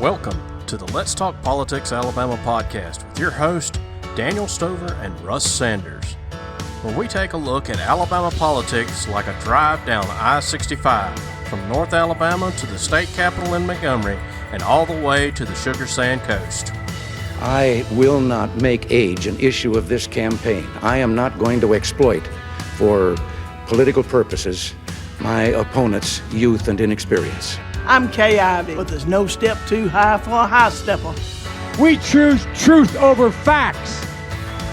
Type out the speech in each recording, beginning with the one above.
Welcome to the Let's Talk Politics Alabama podcast with your host, Daniel Stover and Russ Sanders, where we take a look at Alabama politics like a drive down I-65 from North Alabama to the state capital in Montgomery and all the way to the Sugar Sand Coast. I will not make age an issue of this campaign. I am not going to exploit, for political purposes, my opponent's youth and inexperience. I'm K-Ivy, but there's no step too high for a high stepper. We choose truth over facts.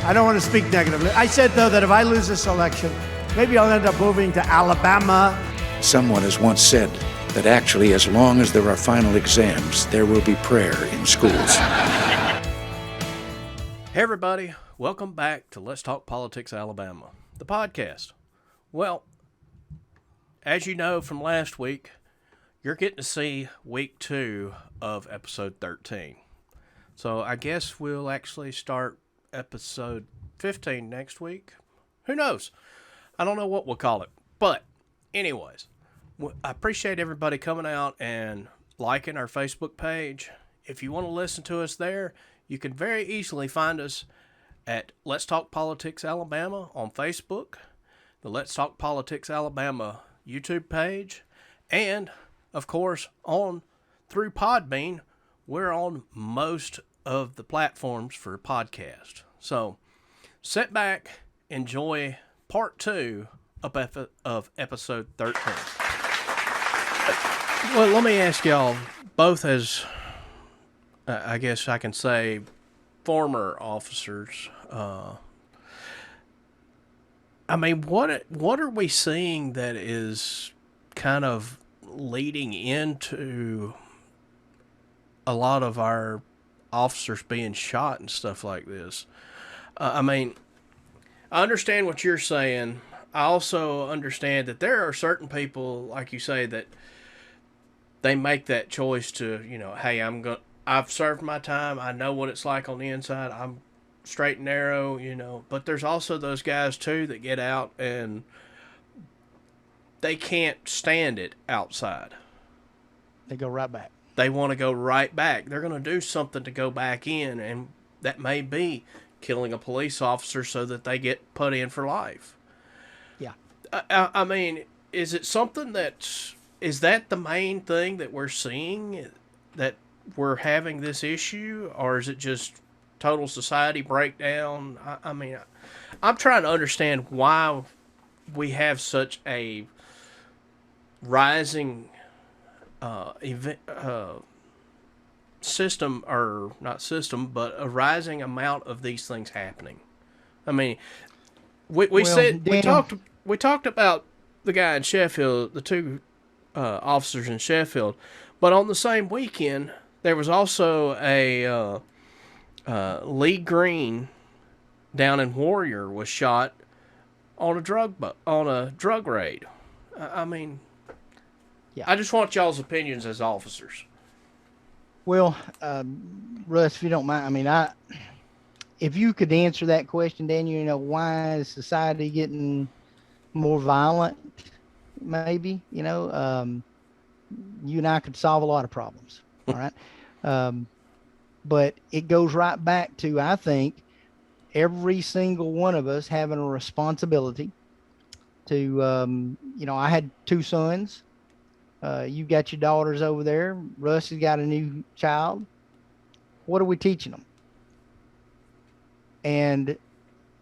I don't want to speak negatively. I said, though, that if I lose this election, maybe I'll end up moving to Alabama. Someone has once said that actually, as long as there are final exams, there will be prayer in schools. Hey everybody, welcome back to Let's Talk Politics Alabama, the podcast. Well, as you know from last week, you're getting to see week 2 of episode 13. So I guess we'll actually start episode 15 next week. Who knows? I don't know what we'll call it. But anyways, I appreciate everybody coming out and liking our Facebook page. If you want to listen to us there, you can very easily find us at Let's Talk Politics Alabama on Facebook, the Let's Talk Politics Alabama YouTube page, and of course, through Podbean, we're on most of the platforms for podcast. So, sit back, enjoy part 2 of episode 13. Well, let me ask y'all, both as, I guess I can say, former officers, I mean, what are we seeing that is kind of leading into a lot of our officers being shot and stuff like this? I mean, I understand what you're saying. I also understand that there are certain people, like you say, that they make that choice to, hey, I've served my time. I know what it's like on the inside. I'm straight and narrow, but there's also those guys too that get out and they can't stand it outside. They go right back. They want to go right back. They're going to do something to go back in, and that may be killing a police officer so that they get put in for life. Yeah. I mean, is it something is that the main thing that we're seeing, that we're having this issue, or is it just total society breakdown? I mean, I'm trying to understand why we have such a rising system, or not system, but a rising amount of these things happening. I mean, we talked about the guy in Sheffield, the 2 officers in Sheffield, but on the same weekend there was also a Lee Green down in Warrior was shot on a drug raid. I mean, yeah. I just want y'all's opinions as officers. Well, Russ, if you don't mind, I mean, if you could answer that question, Daniel, why is society getting more violent? Maybe, you and I could solve a lot of problems. All right. But it goes right back to, I think, every single one of us having a responsibility to, I had 2 sons. You got your daughters over there. Russ has got a new child. What are we teaching them? And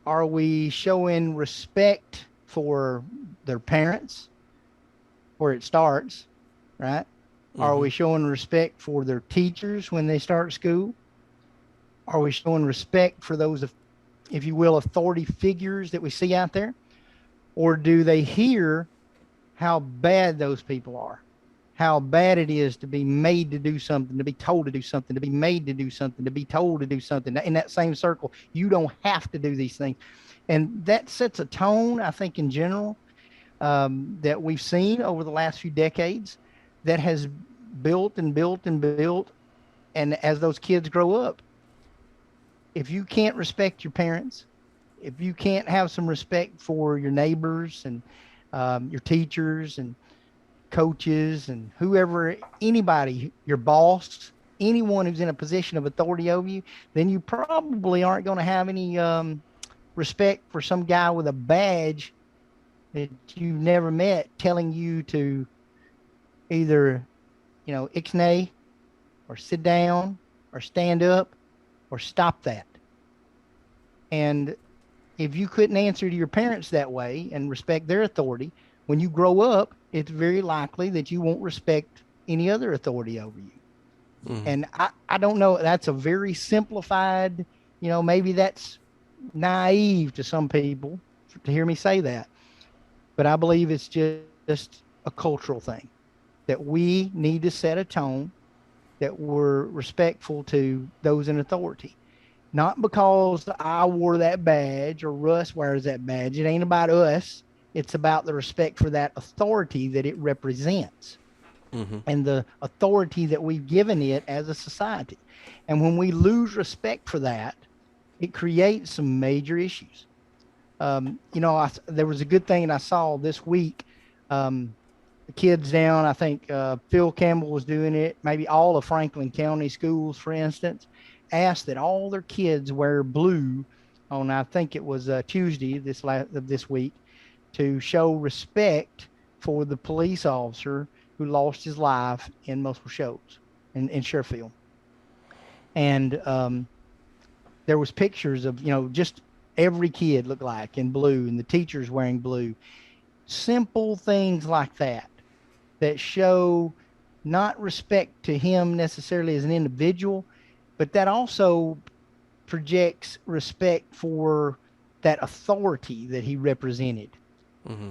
are we showing respect for their parents, where it starts, right? Mm-hmm. Are we showing respect for their teachers when they start school? Are we showing respect for those, if you will, authority figures that we see out there? Or do they hear how bad those people are? How bad it is to be made to do something, to be told to do something, to be made to do something, to be told to do something. In that same circle, you don't have to do these things. And that sets a tone, I think, in general, that we've seen over the last few decades, that has built and built and built. And as those kids grow up, if you can't respect your parents, if you can't have some respect for your neighbors and your teachers and coaches and whoever, anybody, your boss, anyone who's in a position of authority over you, then you probably aren't going to have any respect for some guy with a badge that you've never met telling you to either, ixnay or sit down or stand up or stop that. And if you couldn't answer to your parents that way and respect their authority, when you grow up, it's very likely that you won't respect any other authority over you. Mm-hmm. And I don't know. That's a very simplified, maybe that's naive to some people to hear me say that. But I believe it's just a cultural thing that we need to set a tone that we're respectful to those in authority. Not because I wore that badge or Russ wears that badge. It ain't about us. It's about the respect for that authority that it represents, mm-hmm. and the authority that we've given it as a society. And when we lose respect for that, it creates some major issues. There was a good thing I saw this week. The kids down, I think Phil Campbell was doing it, maybe all of Franklin County schools, for instance, asked that all their kids wear blue on, I think it was Tuesday this week, to show respect for the police officer who lost his life in multiple shows in Sherfield. And there was pictures of, just every kid looked like in blue and the teachers wearing blue. Simple things like that show not respect to him necessarily as an individual, but that also projects respect for that authority that he represented. Mm-hmm.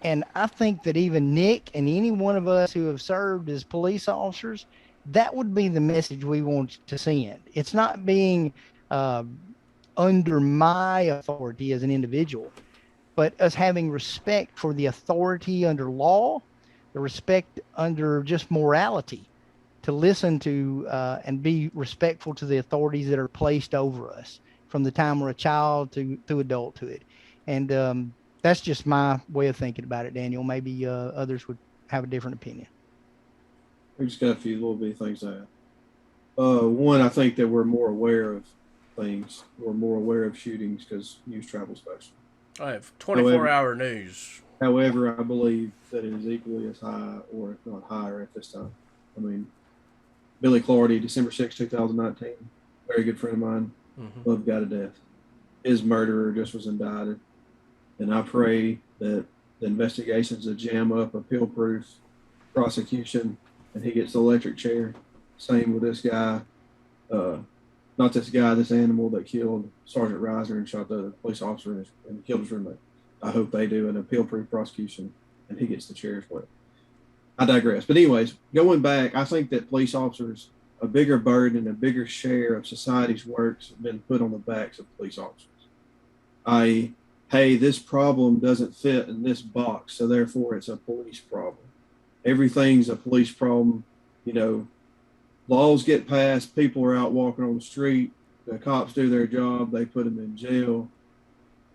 And I think that even Nick and any one of us who have served as police officers, that would be the message we want to send. It's not being under my authority as an individual, but us having respect for the authority under law, the respect under just morality, to listen to and be respectful to the authorities that are placed over us from the time we're a child to adulthood. And that's just my way of thinking about it, Daniel. Maybe others would have a different opinion. We just got a few little bitty things to add. One, I think that we're more aware of things. We're more aware of shootings because news travels faster. I have 24-hour news. However, I believe that it is equally as high, or if not higher, at this time. I mean, Billy Clardy, December 6, 2019, very good friend of mine, mm-hmm. loved guy to death. His murderer just was indicted. And I pray that the investigations will jam up a pill-proof prosecution and he gets the electric chair. Same with this guy. Not this guy, this animal that killed Sergeant Reisner and shot the police officer and killed his roommate. I hope they do an appeal-proof prosecution and he gets the chair as well. I digress. But anyways, going back, I think that police officers, a bigger burden and a bigger share of society's works have been put on the backs of police officers. Hey, this problem doesn't fit in this box, so therefore it's a police problem. Everything's a police problem. Laws get passed, people are out walking on the street, the cops do their job, they put them in jail.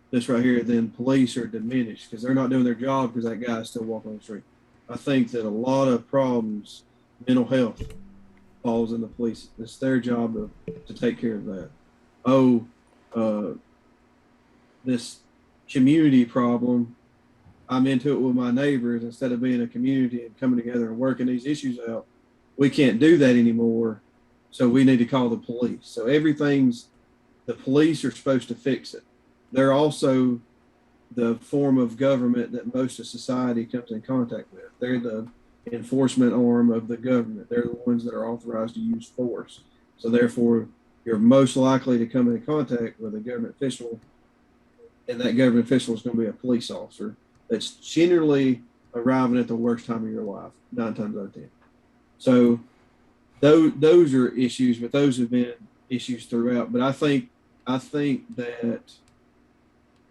This right here, then police are diminished because they're not doing their job because that guy's still walking on the street. I think that a lot of problems, mental health, falls in the police. It's their job to take care of that. This community problem, I'm into it with my neighbors instead of being a community and coming together and working these issues out. We can't do that anymore, so we need to call the police. So the police are supposed to fix it. They're also the form of government that most of society comes in contact with. They're the enforcement arm of the government. They're the ones that are authorized to use force. So therefore, you're most likely to come in contact with a government official, and that government official is going to be a police officer that's generally arriving at the worst time of your life, 9 times out of 10. So those are issues, but those have been issues throughout. But I think that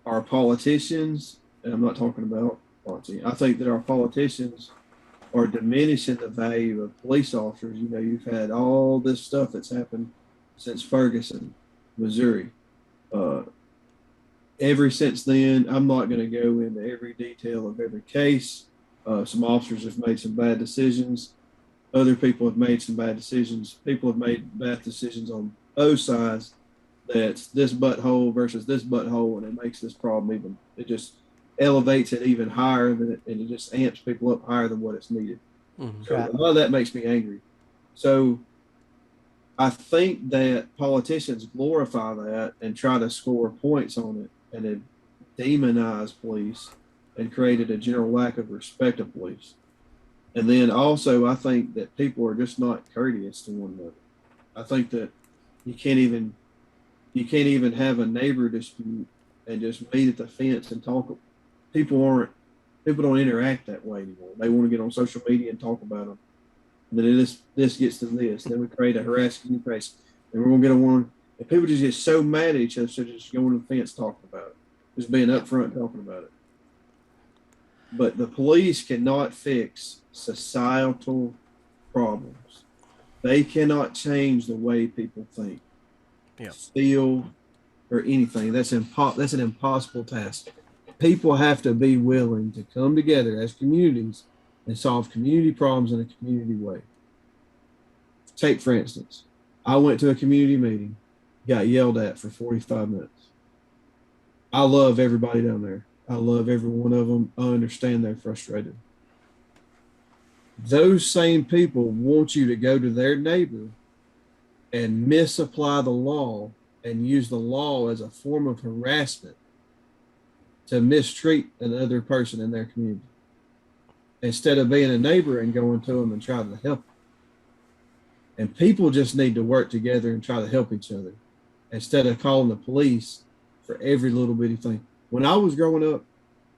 our politicians, and I'm not talking about politics, I think that our politicians are diminishing the value of police officers. You've had all this stuff that's happened since Ferguson, Missouri. Ever since then, I'm not going to go into every detail of every case. Some officers have made some bad decisions. other people have made some bad decisions. People have made bad decisions on both sides. That's this butthole versus this butthole, and it makes this problem even. It just elevates it even higher than it, and it just amps people up higher than what it's needed. Mm-hmm. So Right. a lot of that makes me angry. So I think that politicians glorify that and try to score points on it, and then demonize police and created a general lack of respect of police. And then also, I think that people are just not courteous to one another. I think that you can't even have a neighbor dispute and just meet at the fence and talk. People don't interact that way anymore. They want to get on social media and talk about them. And then this gets to this. Then we create a harassment case, and we're gonna get on one. And people just get so mad at each other, so just going to the fence talking about it, just being upfront talking about it. But the police cannot fix societal problems. They cannot change the way people think, feel, or anything. That's an impossible task. People have to be willing to come together as communities and solve community problems in a community way. Take, for instance, I went to a community meeting, got yelled at for 45 minutes. I love everybody down there. I love every one of them. I understand they're frustrated. Those same people want you to go to their neighbor and misapply the law and use the law as a form of harassment to mistreat another person in their community, instead of being a neighbor and going to them and trying to help them. And people just need to work together and try to help each other instead of calling the police for every little bitty thing. When I was growing up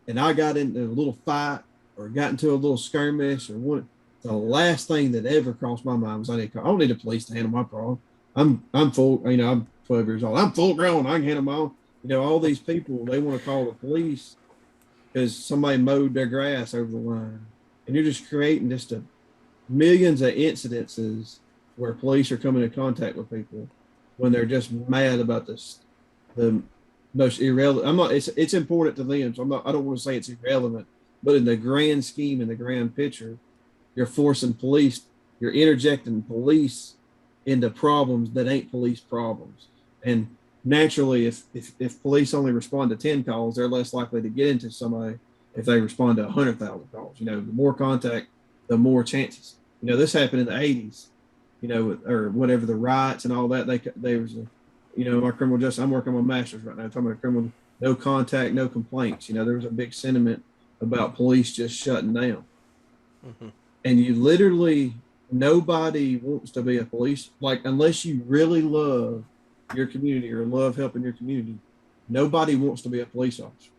and I got into a little fight or got into a little skirmish or what, the last thing that ever crossed my mind was I don't need the police to handle my problem. I'm full, I'm 12 years old. I'm full grown. I can handle my own. All these people, they want to call the police because somebody mowed their grass over the line. And you're just creating just millions of incidences where police are coming in contact with people when they're just mad about the most irrelevant. It's important to them. So I don't want to say it's irrelevant, but in the grand scheme, in the grand picture, you're interjecting police into problems that ain't police problems. And naturally, if police only respond to 10 calls, they're less likely to get into somebody if they respond to 100,000 calls. The more contact, the more chances. This happened in the 80s, or whatever, the riots and all that. They was my criminal justice. I'm working on my master's right now, talking about criminal, no contact, no complaints. There was a big sentiment about police just shutting down. Mm-hmm. And you literally, nobody wants to be a police, unless you really love your community or love helping your community, nobody wants to be a police officer.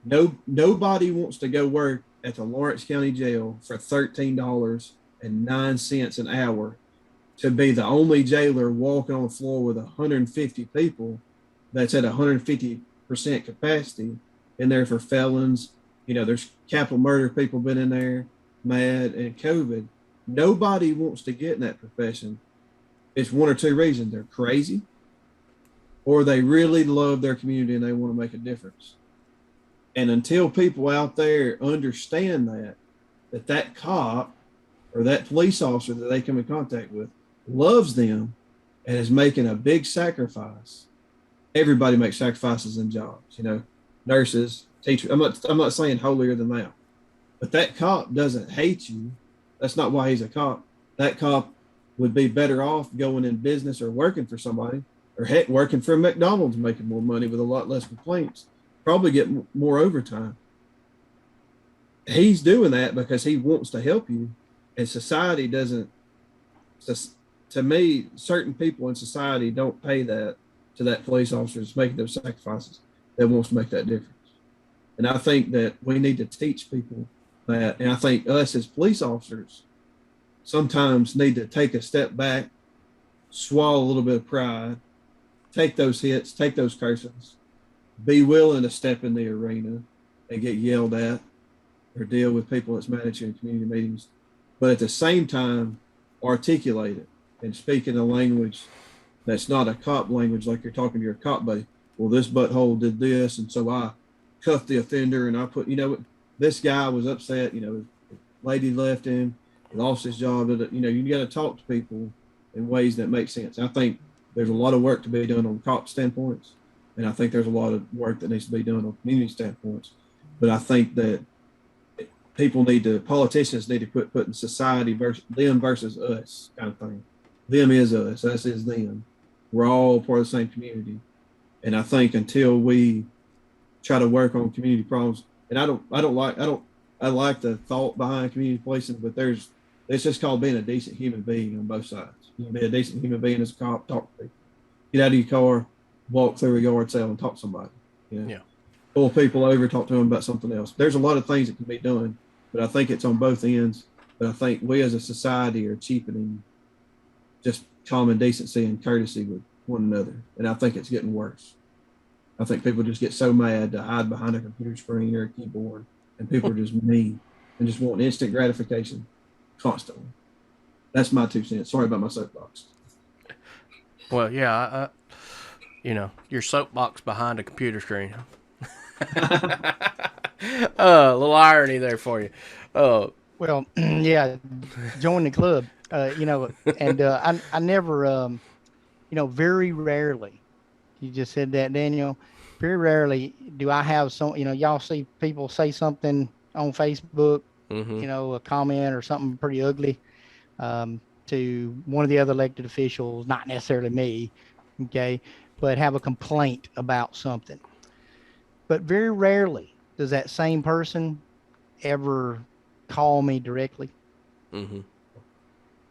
Nobody wants to go work at the Lawrence County Jail for $13.09 an hour to be the only jailer walking on the floor with 150 people that's at 150% capacity in there for felons. There's capital murder people been in there, mad, and COVID. Nobody wants to get in that profession. It's one or two reasons. They're crazy, or they really love their community and they want to make a difference. And until people out there understand that cop or that police officer that they come in contact with loves them and is making a big sacrifice. Everybody makes sacrifices in jobs, nurses, teachers. I'm not saying holier than thou, but that cop doesn't hate you. That's not why he's a cop. That cop would be better off going in business or working for somebody, or heck, working for McDonald's, making more money with a lot less complaints, probably get more overtime. He's doing that because he wants to help you, and society doesn't. To me, certain people in society don't pay that to that police officer that's making those sacrifices that wants to make that difference. And I think that we need to teach people that, and I think us as police officers sometimes need to take a step back, swallow a little bit of pride, take those hits, take those curses, be willing to step in the arena and get yelled at or deal with people that's mad at you in community meetings, but at the same time, articulate it and speak in a language that's not a cop language, like you're talking to your cop buddy. Well, this butthole did this, and so I cuffed the offender, and I put, this guy was upset, lady left him, He lost his job. You got to talk to people in ways that make sense. I think there's a lot of work to be done on cop standpoints, and I think there's a lot of work that needs to be done on community standpoints. But I think that politicians need to quit putting society versus them versus us kind of thing. Them is us is them. We're all part of the same community. And I think until we try to work on community problems, and I like the thought behind community policing, but it's just called being a decent human being on both sides. You can be a decent human being as a cop, talk to people. Get out of your car, walk through a yard sale and talk to somebody. Yeah. Pull people over, talk to them about something else. There's a lot of things that can be done, but I think it's on both ends. But I think we as a society are cheapening just common decency and courtesy with one another. And I think it's getting worse. I think people just get so mad to hide behind a computer screen or a keyboard, and people are just mean and just want instant gratification constantly. That's my 2 cents. Sorry about my soapbox. Well, yeah, your soapbox behind a computer screen. A little irony there for you. Well, yeah, join the club. And I never, very rarely. You just said that, Daniel. Very rarely do I have y'all see people say something on Facebook, a comment or something pretty ugly to one of the other elected officials, not necessarily me, okay, but have a complaint about something. But very rarely does that same person ever call me directly. Mm-hmm.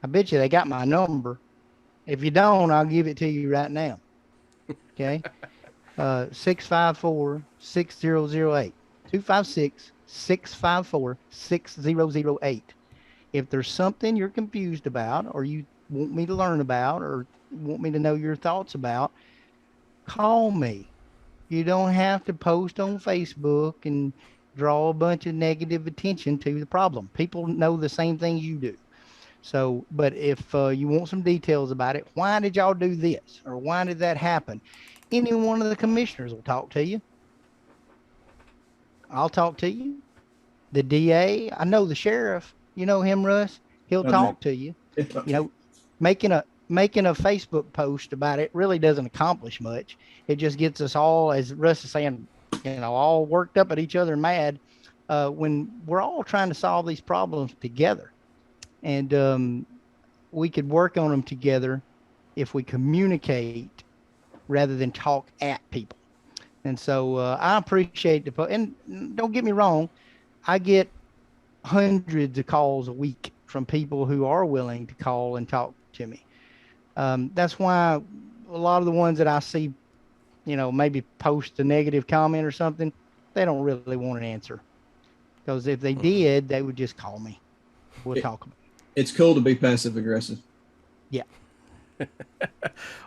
I bet you they got my number. If you don't, I'll give it to you right now. Okay. 654-6008. 256-654-6008. If there's something you're confused about, or you want me to learn about, or want me to know your thoughts about, call me. You don't have to post on Facebook and draw a bunch of negative attention to the problem. People know the same thing you do. So, but if you want some details about it, why did y'all do this? Or why did that happen? Any one of the commissioners will talk to you. I'll talk to you. The DA, I know the sheriff, you know him, Russ. He'll talk to you. Making a Facebook post about it really doesn't accomplish much. It just gets us all, as Russ is saying, all worked up at each other and mad when we're all trying to solve these problems together. And we could work on them together if we communicate rather than talk at people. And so I appreciate and don't get me wrong, I get hundreds of calls a week from people who are willing to call and talk to me. That's why a lot of the ones that I see, maybe post a negative comment or something, they don't really want an answer. Because if they did, they would just call me. We'll talk about it. It's cool to be passive aggressive. Yeah.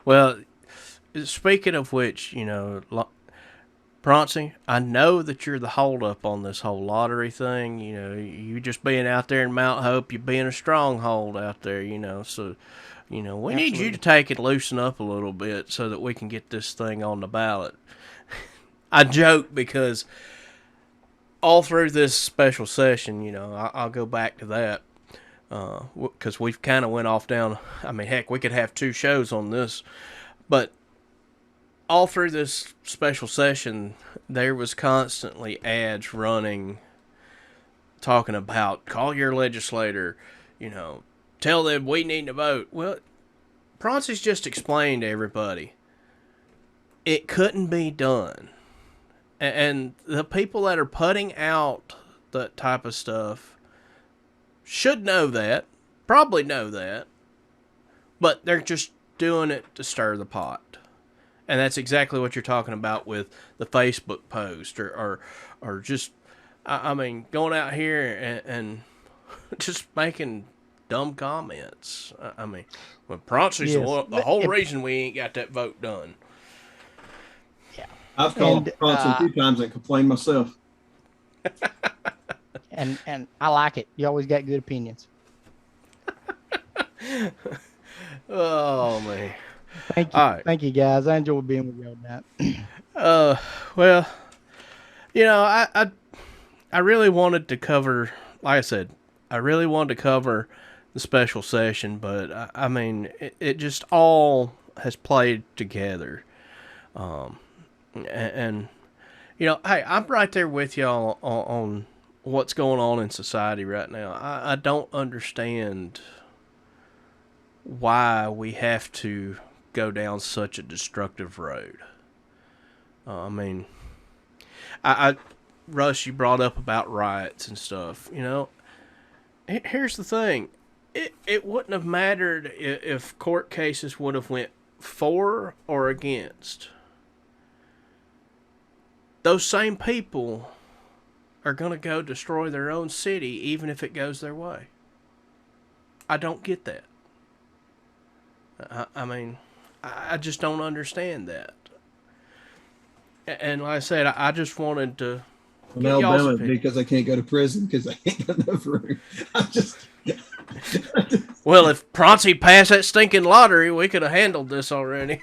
Well, speaking of which, Proncey, I know that you're the holdup on this whole lottery thing. You just being out there in Mount Hope, you being a stronghold out there, So, we need you to take it, loosen up a little bit so that we can get this thing on the ballot. I joke because all through this special session, I'll go back to that. Because we've kind of went off down. I mean, heck, we could have 2 shows on this. But all through this special session, there was constantly ads running talking about call your legislator, tell them we need to vote. Well, Proncey's just explained to everybody it couldn't be done. And the people that are putting out that type of stuff should know that, probably know that, but they're just doing it to stir the pot. And that's exactly what you're talking about with the Facebook post or just, going out here and just making dumb comments. When Proncey's the whole reason we ain't got that vote done. Yeah. I've called Proncey 2 times and complained myself. And I like it. You always got good opinions. Oh, man. Thank you. All right. Thank you, guys. I enjoyed being with y'all tonight. Well, I really wanted to cover, like I said, I really wanted to cover the special session, but I mean, it just all has played together. And you know, hey, I'm right there with y'all on what's going on in society right now. I don't understand why we have to go down such a destructive road. I mean, I Russ, you brought up about riots and stuff. You know, here's the thing: it wouldn't have mattered if court cases would have went for or against. Those same people are going to go destroy their own city, even if it goes their way. I don't get that. I mean, I just don't understand that. And like I said, I just wanted to. In Alabama, because I can't go to prison because I ain't got enough room. I'm just. Well, if Proncey passed that stinking lottery, we could have handled this already.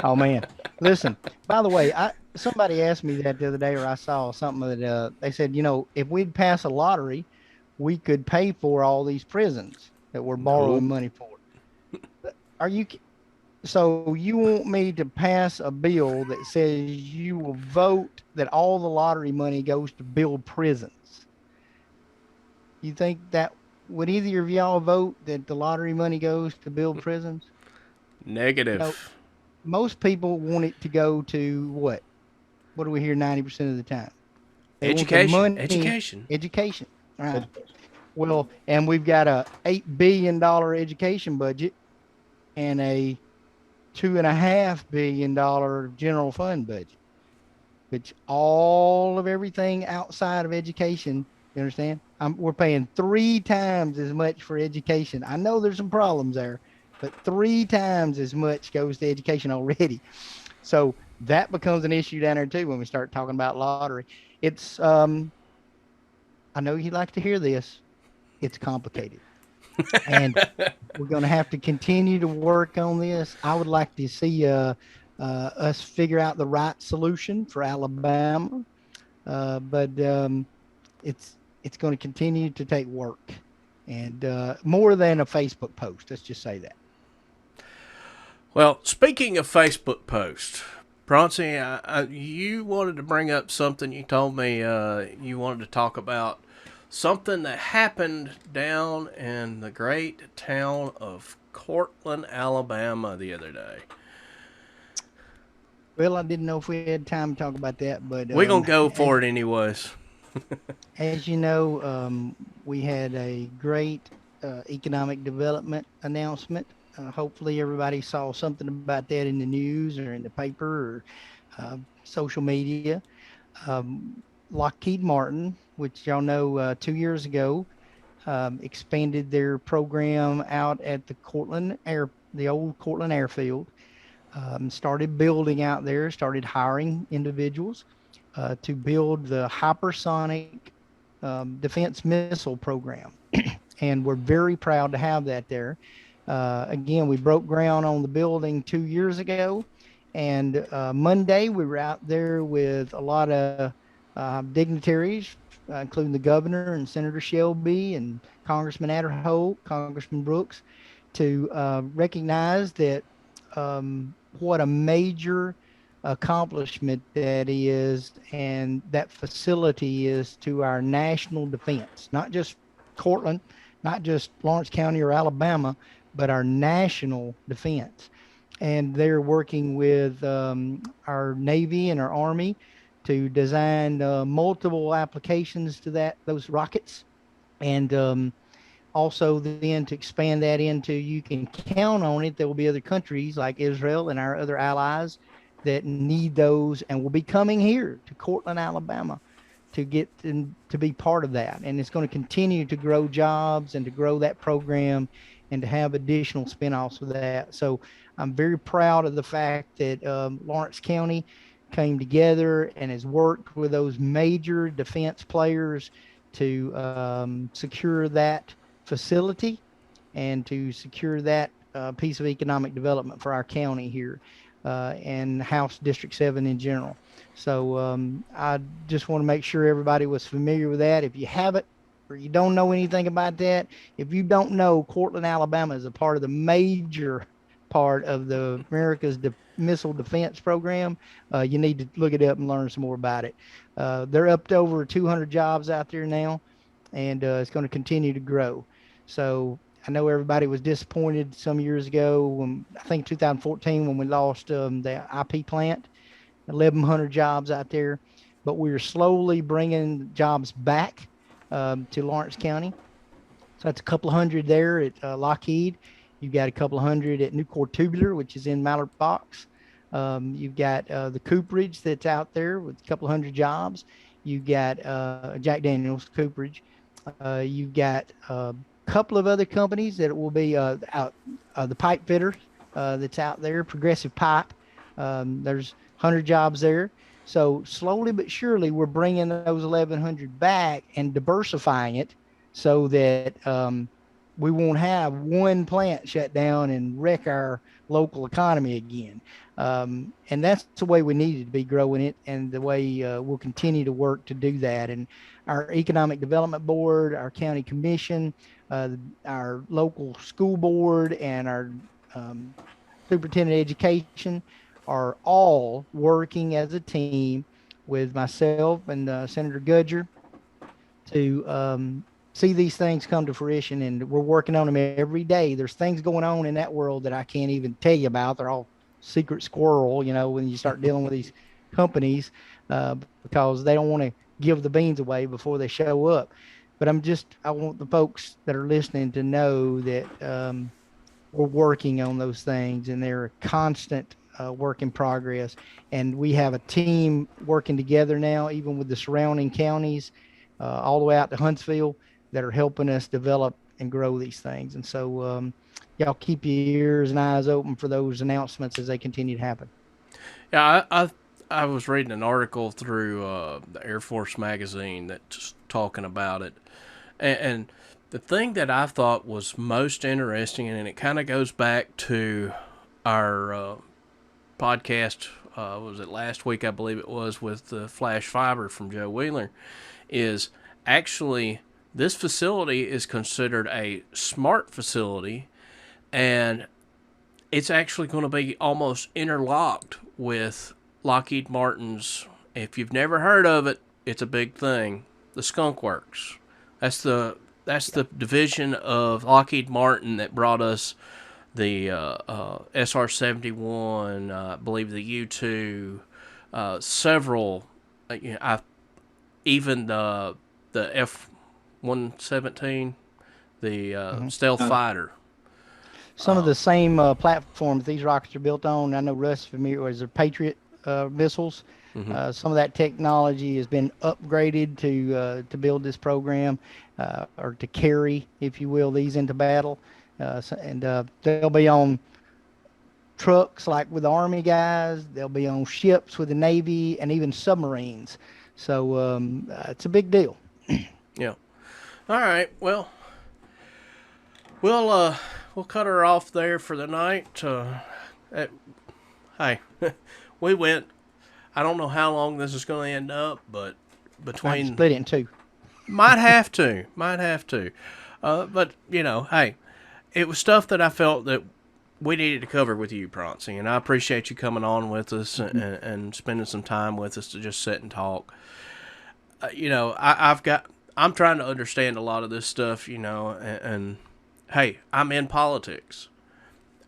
Oh man, listen. By the way, somebody asked me that the other day, or I saw something that they said, you know, if we'd pass a lottery, we could pay for all these prisons that we're borrowing money for. Are you? So you want me to pass a bill that says you will vote that all the lottery money goes to build prisons? You think that would either of y'all vote that the lottery money goes to build prisons? Negative. No. Most people want it to go to what? What do we hear 90% of the time? They Education. Education. Right. Well, and we've got a $8 billion education budget and a $2.5 billion general fund budget, which all of everything outside of education, you understand? We're paying 3 times as much for education. I know there's some problems there, but 3 times as much goes to education already. So that becomes an issue down there too when we start talking about lottery. It's I know you'd like to hear this. It's complicated. And we're going to have to continue to work on this. I would like to see us figure out the right solution for Alabama, but it's going to continue to take work, and more than a Facebook post. Let's just say that. Well, speaking of Facebook posts, Proncey, you wanted to bring up something. You told me you wanted to talk about something that happened down in the great town of Courtland, Alabama the other day. Well, I didn't know if we had time to talk about that, but we're going to go for it anyways. As you know, we had a great economic development announcement. Hopefully everybody saw something about that in the news or in the paper or social media. Lockheed Martin, which y'all know 2 years ago, expanded their program out at the old Courtland airfield, started building out there, started hiring individuals to build the Hypersonic defense missile program. And we're very proud to have that there. Again, we broke ground on the building 2 years ago, and Monday we were out there with a lot of dignitaries, including the governor and Senator Shelby and Congressman Adderholt, Congressman Brooks, to recognize that what a major accomplishment that is, and that facility is to our national defense, not just Courtland, not just Lawrence County or Alabama, but our national defense. And they're working with our Navy and our Army to design multiple applications to those rockets, and also then to expand that into, you can count on it, there will be other countries like Israel and our other allies that need those and will be coming here to Courtland, Alabama to get to be part of that. And it's going to continue to grow jobs and to grow that program and to have additional spinoffs of that. So I'm very proud of the fact that Lawrence County came together and has worked with those major defense players to secure that facility and to secure that piece of economic development for our county here and House District 7 in general. So I just want to make sure everybody was familiar with that. If you haven't, or you don't know anything about that, if you don't know Courtland, Alabama is a part of the major part of the America's missile defense program, you need to look it up and learn some more about it. They're up to over 200 jobs out there now, and it's going to continue to grow. So I know everybody was disappointed some years ago when, I think 2014, when we lost the IP plant, 1,100 jobs out there, but we're slowly bringing jobs back to Lawrence County. So that's a couple of hundred there at Lockheed. You've got a couple of hundred at Nucor Tubular, which is in Mallard Box. You've got the Cooperage that's out there with a couple of hundred jobs. You've got Jack Daniels Cooperage. You've got a couple of other companies that will be out, the pipe fitter that's out there, Progressive Pipe. There's 100 jobs there. So slowly but surely, we're bringing those 1,100 back and diversifying it so that we won't have one plant shut down and wreck our local economy again. And that's the way we needed to be growing it, and the way we'll continue to work to do that. And our Economic Development Board, our county commission, our local school board, and our superintendent of education are all working as a team with myself and Senator Gudger to see these things come to fruition, and we're working on them every day. There's things going on in that world that I can't even tell you about. They're all secret squirrel, you know, when you start dealing with these companies, because they don't want to give the beans away before they show up. But I want the folks that are listening to know that we're working on those things, and they're a constant work in progress. And we have a team working together now, even with the surrounding counties, all the way out to Huntsville, that are helping us develop and grow these things. And so y'all keep your ears and eyes open for those announcements as they continue to happen. Yeah, I was reading an article through the Air Force magazine that's talking about it. And the thing that I thought was most interesting, and it kind of goes back to our podcast, was it last week, I believe it was, with the Flash Fiber from Joe Wheeler, is actually this facility is considered a smart facility, and it's actually going to be almost interlocked with Lockheed Martin's, if you've never heard of it, it's a big thing, the Skunk Works. That's the division of Lockheed Martin that brought us the SR-71, I believe the U-2, several, even the F-117, the stealth fighter. Some of the same platforms these rockets are built on. I know Russ is familiar with the Patriot missiles. Some of that technology has been upgraded to build this program, or to carry, if you will, these into battle. And they'll be on trucks like with the Army guys. They'll be on ships with the Navy, and even submarines. So it's a big deal. Yeah. All right. Well, we'll cut her off there for the night. Hey, we went. I don't know how long this is going to end up, but between split it in two. Might have to. But hey, it was stuff that I felt that we needed to cover with you, Proncey, and I appreciate you coming on with us and spending some time with us to just sit and talk. I'm trying to understand a lot of this stuff, and hey, I'm in politics.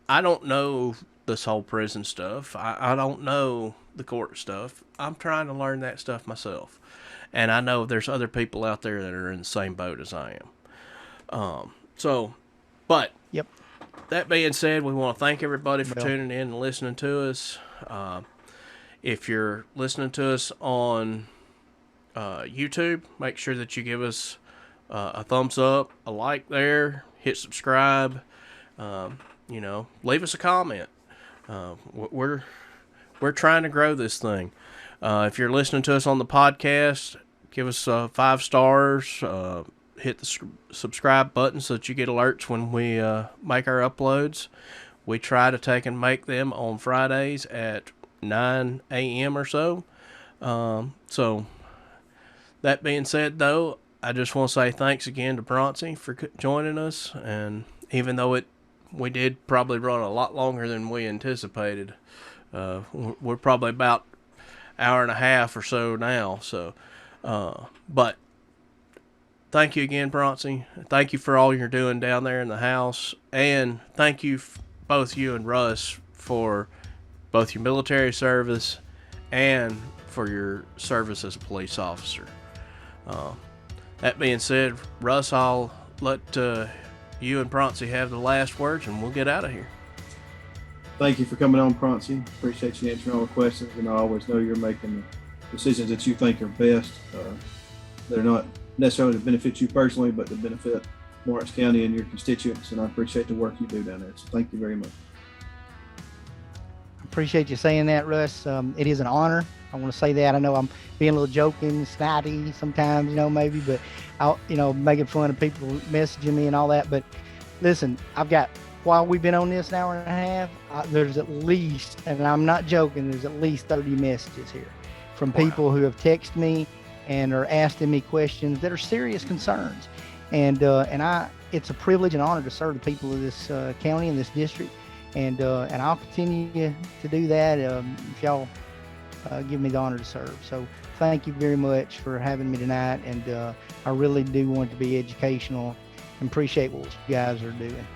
I don't know this whole prison stuff. I don't know the court stuff. I'm trying to learn that stuff myself. And I know there's other people out there that are in the same boat as I am. But yep. That being said, we want to thank everybody for tuning in and listening to us. If you're listening to us on YouTube, make sure that you give us a thumbs up, a like there, hit subscribe, leave us a comment. We're trying to grow this thing. If you're listening to us on the podcast, give us 5 stars, hit the subscribe button so that you get alerts when we make our uploads. We try to take and make them on Fridays at 9 a.m. or so. So that being said, though, I just want to say thanks again to Proncey for joining us. And even though we did probably run a lot longer than we anticipated, we're probably about hour and a half or so now. So, but thank you again, Proncey. Thank you for all you're doing down there in the house, and thank you, both you and Russ, for both your military service and for your service as a police officer. That being said, Russ, I'll let you and Proncey have the last words, and we'll get out of here. Thank you for coming on, Proncey. Appreciate you answering all the questions, and I always know you're making the decisions that you think are best. They're not necessarily to benefit you personally, but to benefit Lawrence County and your constituents, and I appreciate the work you do down there. So thank you very much. Appreciate you saying that, Russ. It is an honor. I want to say that. I know I'm being a little joking, snotty sometimes, maybe, but making fun of people messaging me and all that. But listen, while we've been on this an hour and a half, there's at least, and I'm not joking, there's at least 30 messages here from people who have texted me and are asking me questions that are serious concerns. And it's a privilege and honor to serve the people of this county and this district. And I'll continue to do that if y'all give me the honor to serve. So thank you very much for having me tonight. And I really do want it to be educational and appreciate what you guys are doing.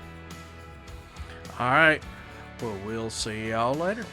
All right. Well, we'll see y'all later.